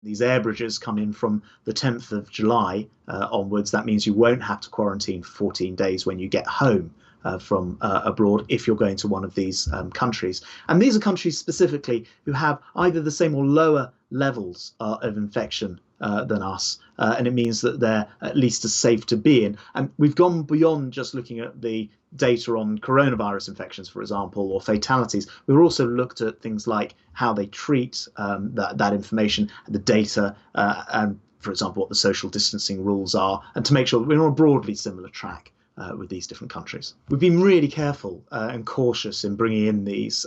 These air bridges come in from the 10th of July onwards. That means you won't have to quarantine for 14 days when you get home from abroad if you're going to one of these countries. And these are countries specifically who have either the same or lower levels of infection than us. And it means that they're at least as safe to be in. And we've gone beyond just looking at the data on coronavirus infections, for example, or fatalities. We've also looked at things like how they treat that information, the data, and, for example, what the social distancing rules are, and to make sure that we're on a broadly similar track with these different countries. We've been really careful and cautious in bringing in these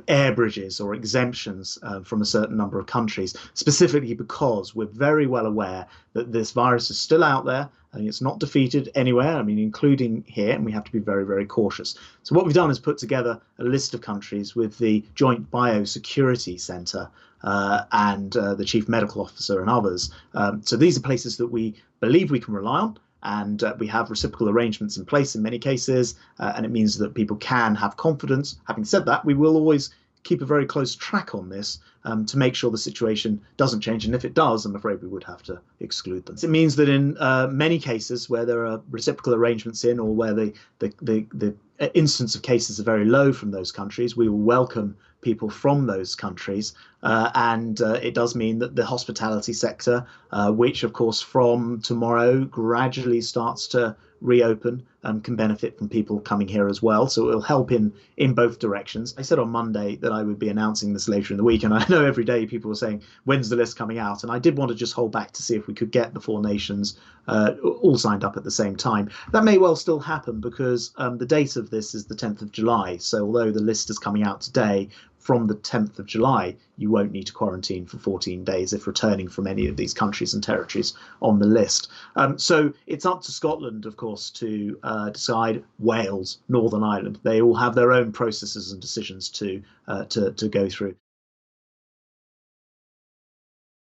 air bridges or exemptions from a certain number of countries, specifically because we're very well aware that this virus is still out there and it's not defeated anywhere, I mean, including here, and we have to be very, very cautious. So what we've done is put together a list of countries with the Joint Biosecurity Centre and the Chief Medical Officer and others. So these are places that we believe we can rely on. And we have reciprocal arrangements in place in many cases, and it means that people can have confidence. Having said that, we will always keep a very close track on this to make sure the situation doesn't change. And if it does, I'm afraid we would have to exclude them. It means that in many cases where there are reciprocal arrangements in, or where the incidence of cases are very low from those countries, we will welcome people from those countries. And it does mean that the hospitality sector, which of course from tomorrow gradually starts to reopen, can benefit from people coming here as well. So it will help in both directions. I said on Monday that I would be announcing this later in the week, and I know every day people were saying, when's the list coming out? And I did want to just hold back to see if we could get the four nations all signed up at the same time. That may well still happen because the date of this is the 10th of July. So although the list is coming out today, from the 10th of July, you won't need to quarantine for 14 days if returning from any of these countries and territories on the list. So it's up to Scotland, of course, to decide. Wales, Northern Ireland, they all have their own processes and decisions to go through.